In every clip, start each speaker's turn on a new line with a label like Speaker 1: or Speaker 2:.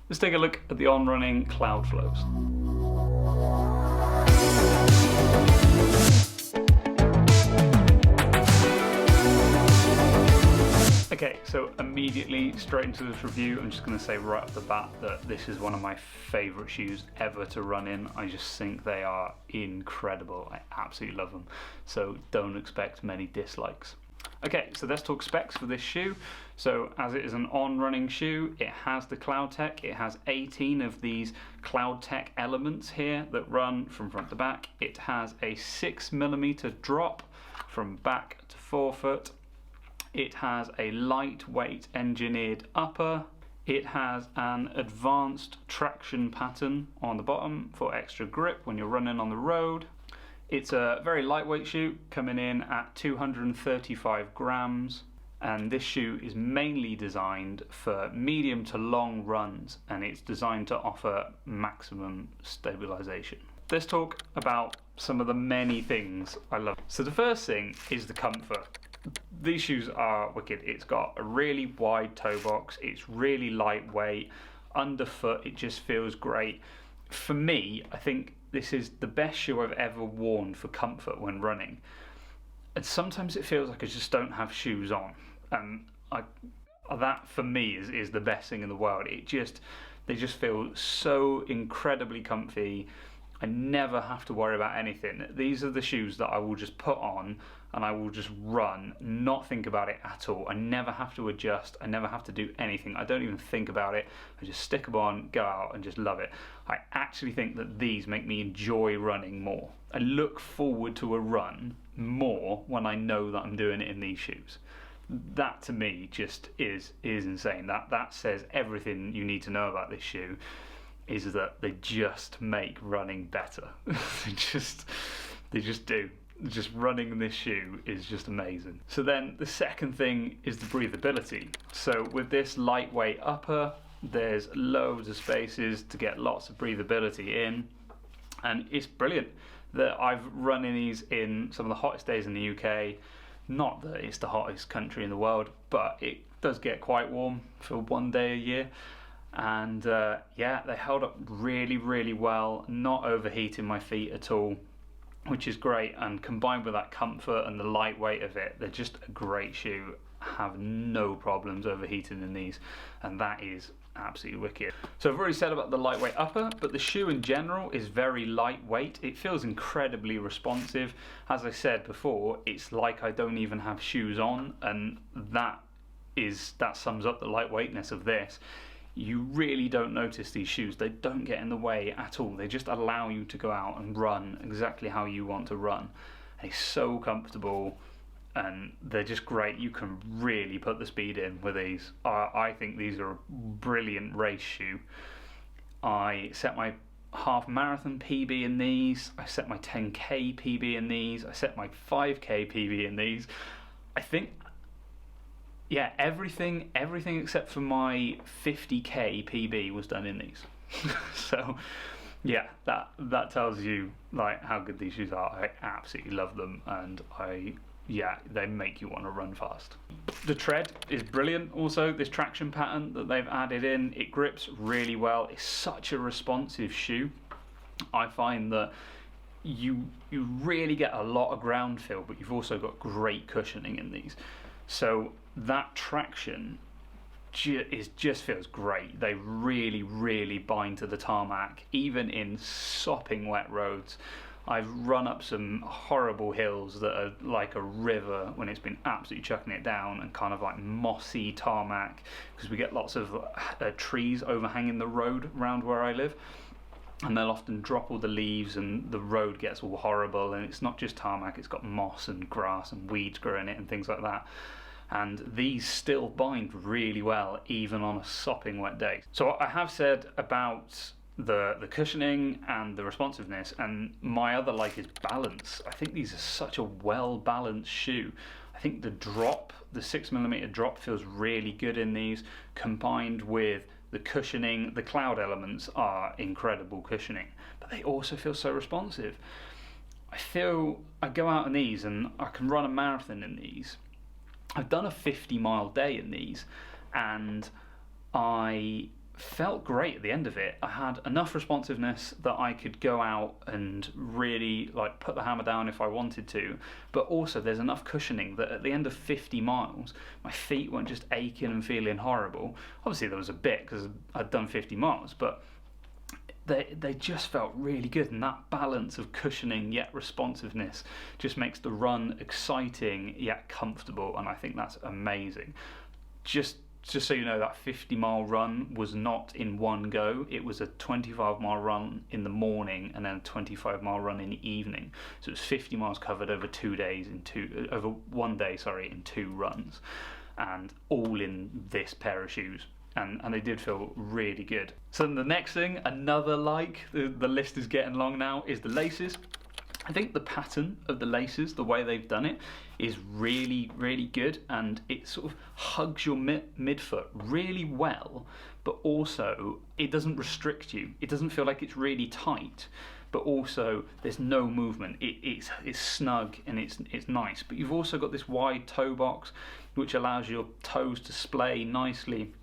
Speaker 1: Let's take a look at the On Running Cloudflows. Okay, so immediately straight into this review, I'm just going to say right off the bat that this is one of my favourite shoes ever to run in. I just think they are incredible. I absolutely love them. So don't expect many dislikes. Okay, so let's talk specs for this shoe. So as it is an on-running shoe, it has the CloudTech. It has 18 of these CloudTech elements here that run from front to back. It has a 6mm drop from back to forefoot. It has a lightweight engineered upper. It has an advanced traction pattern on the bottom for extra grip when you're running on the road. It's a very lightweight shoe, coming in at 235 grams, and this shoe is mainly designed for medium to long runs, and it's designed to offer maximum stabilization. Let's talk about some of the many things I love. So the first thing is the comfort. These shoes are wicked. It's got a really wide toe box, it's really lightweight, underfoot it just feels great. For me, I think this is the best shoe I've ever worn for comfort when running. And sometimes it feels like I just don't have shoes on. And that for me is the best thing in the world. They just feel so incredibly comfy. I never have to worry about anything. These are the shoes that I will just put on and I will just run, not think about it at all. I never have to adjust, I never have to do anything. I don't even think about it. I just stick them on, go out and just love it. I actually think that these make me enjoy running more. I look forward to a run more when I know that I'm doing it in these shoes. That to me just is insane. That says everything you need to know about this shoe, is that they just make running better. they just do. Just running this shoe is just amazing. So then the second thing is the breathability. So with this lightweight upper, there's loads of spaces to get lots of breathability in, and it's brilliant. That I've run in these in some of the hottest days in the UK. Not that it's the hottest country in the world, but it does get quite warm for one day a year. And yeah, they held up really, really well, not overheating my feet at all, which is great. And combined with that comfort and the lightweight of it, they're just a great shoe. Have no problems overheating in these, and that is absolutely wicked. So I've already said about the lightweight upper, but the shoe in general is very lightweight. It feels incredibly responsive. As I said before, it's like I don't even have shoes on, and that sums up the lightweightness of this. You really don't notice these shoes. They don't get in the way at all. They just allow you to go out and run exactly how you want to run. And it's so comfortable, and they're just great. You can really put the speed in with these. I think these are a brilliant race shoe. I set my half marathon PB in these. I set my 10k PB in these. I set my 5k PB in these. I think, yeah, everything except for my 50k PB was done in these. So yeah, that tells you like how good these shoes are. I absolutely love them, and they make you want to run fast. The tread is brilliant also. This traction pattern that they've added in, it grips really well. It's such a responsive shoe. I find that you really get a lot of ground feel, but you've also got great cushioning in these. So that traction just feels great. They really, really bind to the tarmac, even in sopping wet roads. I've run up some horrible hills that are like a river when it's been absolutely chucking it down, and kind of like mossy tarmac, because we get lots of trees overhanging the road around where I live, and they'll often drop all the leaves and the road gets all horrible, and it's not just tarmac, it's got moss and grass and weeds growing it and things like that. And these still bind really well even on a sopping wet day. So I have said about the cushioning and the responsiveness, and my other like is balance. I think these are such a well balanced shoe. I think the 6mm drop feels really good in these, combined with the cushioning. The cloud elements are incredible cushioning, but they also feel so responsive. I feel I go out in these and I can run a marathon in these. I've done a 50-mile day in these, and I felt great at the end of it. I had enough responsiveness that I could go out and really like put the hammer down if I wanted to, but also there's enough cushioning that at the end of 50 miles my feet weren't just aching and feeling horrible. Obviously there was a bit because I'd done 50 miles, but they just felt really good, and that balance of cushioning yet responsiveness just makes the run exciting yet comfortable, and I think that's amazing. Just so you know, that 50-mile run was not in one go. It was a 25-mile run in the morning and then a 25-mile run in the evening. So it was 50 miles covered over 2 days over 1 day, in 2 runs, and all in this pair of shoes. And they did feel really good. So the next thing, another the list is getting long now, is the laces. I think the pattern of the laces, the way they've done it, is really, really good, and it sort of hugs your midfoot really well, but also it doesn't restrict you. It doesn't feel like it's really tight, but also there's no movement. It's snug and it's nice, but you've also got this wide toe box which allows your toes to splay nicely.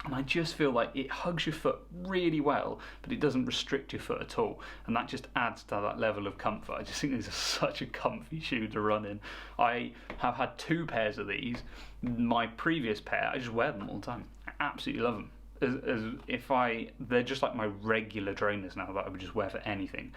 Speaker 1: And I just feel like it hugs your foot really well, but it doesn't restrict your foot at all. And that just adds to that level of comfort. I just think this is such a comfy shoe to run in. I have had 2 pairs of these. My previous pair, I just wear them all the time. I absolutely love them. They're just like my regular trainers now that I would just wear for anything.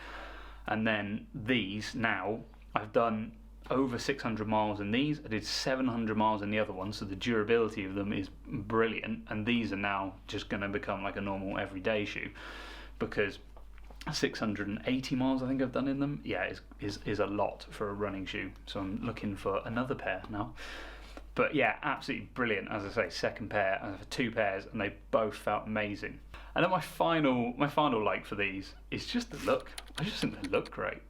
Speaker 1: And then these now, I've done over 600 miles in these. I did 700 miles in the other one, so the durability of them is brilliant, and these are now just going to become like a normal everyday shoe, because 680 miles I think I've done in them, is a lot for a running shoe, so I'm looking for another pair now. But yeah, absolutely brilliant. As I say, second pair, I have 2 pairs and they both felt amazing. And then my final like for these is just the look. I just think they look great.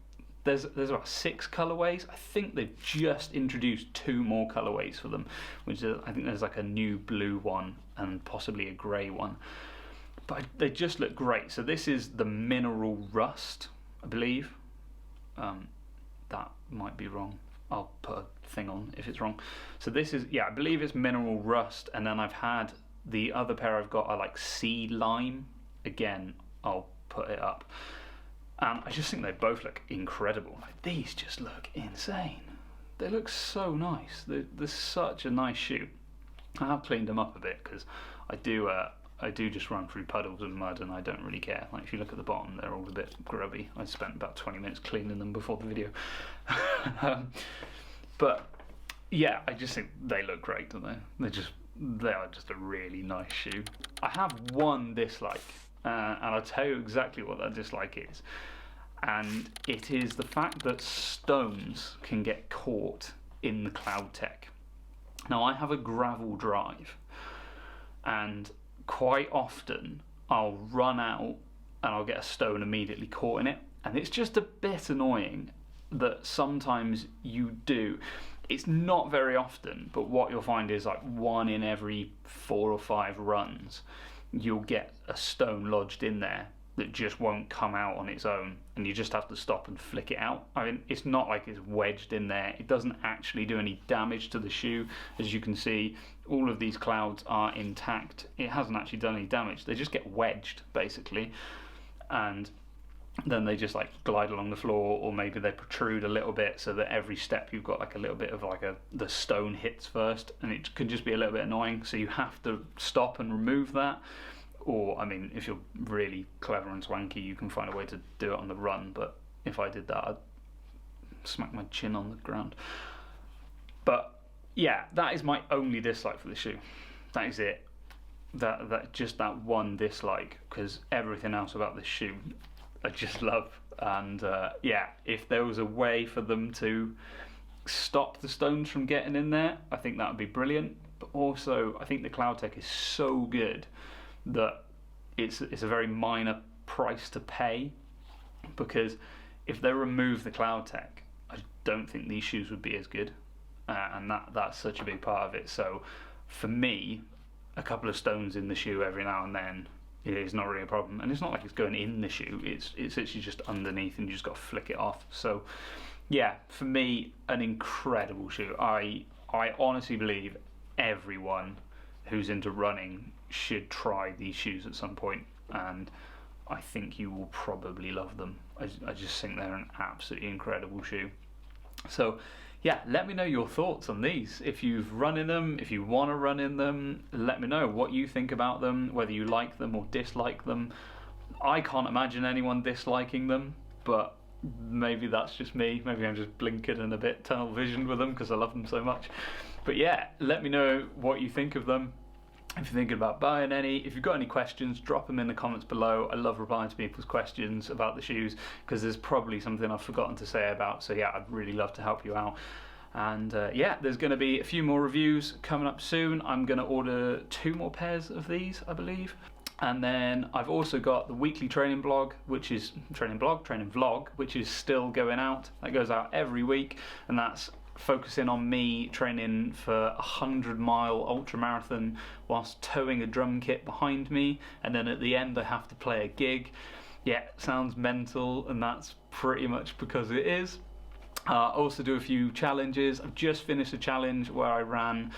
Speaker 1: There's about 6 colourways. I think they've just introduced 2 more colourways for them, which is, I think there's like a new blue one and possibly a grey one. But they just look great. So this is the Mineral Rust, I believe. That might be wrong. I'll put a thing on if it's wrong. So this is, I believe it's Mineral Rust, and then I've had the other pair I've got are like Sea Lime. Again, I'll put it up. And I just think they both look incredible. Like, these just look insane. They look so nice. They're such a nice shoe. I have cleaned them up a bit because I do just run through puddles of mud and I don't really care. Like, if you look at the bottom, they're all a bit grubby. I spent about 20 minutes cleaning them before the video. But yeah, I just think they look great, don't they? They are just a really nice shoe. I have one dislike. And I'll tell you exactly what that dislike is. And it is the fact that stones can get caught in the Cloudtech. Now, I have a gravel drive, and quite often I'll run out and I'll get a stone immediately caught in it. And it's just a bit annoying that sometimes you do. It's not very often, but what you'll find is like 1 in every 4 or 5 runs, you'll get a stone lodged in there that just won't come out on its own, and you just have to stop and flick it out. I mean, it's not like it's wedged in there. It doesn't actually do any damage to the shoe. As you can see, all of these clouds are intact. It hasn't actually done any damage. They just get wedged, basically, and then they just like glide along the floor, or maybe they protrude a little bit so that every step you've got like a little bit of like the stone hits first, and it can just be a little bit annoying. So you have to stop and remove that. Or, I mean, if you're really clever and swanky, you can find a way to do it on the run, but if I did that, I'd smack my chin on the ground. But yeah, that is my only dislike for the shoe. That is it. That one dislike, because everything else about this shoe I just love. And if there was a way for them to stop the stones from getting in there, I think that would be brilliant. But also, I think the Cloudtech is so good that it's a very minor price to pay, because if they remove the Cloudtech, I don't think these shoes would be as good, and that's such a big part of it. So for me, a couple of stones in the shoe every now and then is not really a problem, and it's not like it's going in the shoe, it's actually just underneath and you just got to flick it off. So yeah, for me, an incredible shoe. I honestly believe everyone who's into running should try these shoes at some point, and I think you will probably love them. I just think they're an absolutely incredible shoe. So yeah, let me know your thoughts on these. If you've run in them, if you want to run in them, let me know what you think about them, whether you like them or dislike them. I can't imagine anyone disliking them, but maybe that's just me. Maybe I'm just blinking and a bit tunnel visioned with them because I love them so much. But yeah, let me know what you think of them. If you're thinking about buying any, if you've got any questions, drop them in the comments below. I love replying to people's questions about the shoes because there's probably something I've forgotten to say about. So yeah, I'd really love to help you out. And yeah, there's going to be a few more reviews coming up soon. I'm going to order 2 more pairs of these, I believe. And then I've also got the weekly training vlog, which is which is still going out. That goes out every week, and that's focusing on me training for a 100-mile ultra marathon whilst towing a drum kit behind me, and then at the end I have to play a gig. Yeah, sounds mental, and that's pretty much because it is. I also do a few challenges. I've just finished a challenge where I ran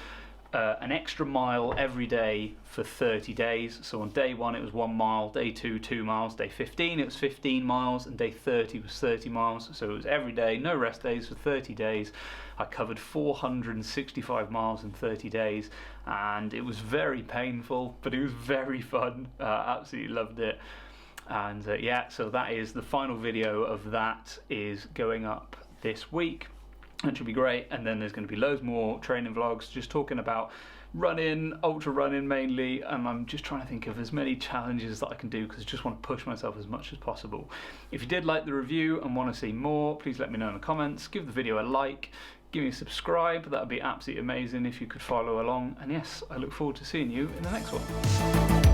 Speaker 1: an extra mile every day for 30 days. So on day 1 it was 1 mile, day 2 2 miles, day 15 it was 15 miles, and day 30 was 30 miles. So it was every day, no rest days for 30 days. I covered 465 miles in 30 days, and it was very painful, but it was very fun. Absolutely loved it. And yeah, so that is the final video of that is going up this week. That should be great. And then there's going to be loads more training vlogs just talking about running, ultra running mainly, and I'm just trying to think of as many challenges that I can do because I just want to push myself as much as possible. If you did like the review and want to see more, please let me know in the comments. Give the video a like, give me a subscribe. That would be absolutely amazing if you could follow along. And yes, I look forward to seeing you in the next one.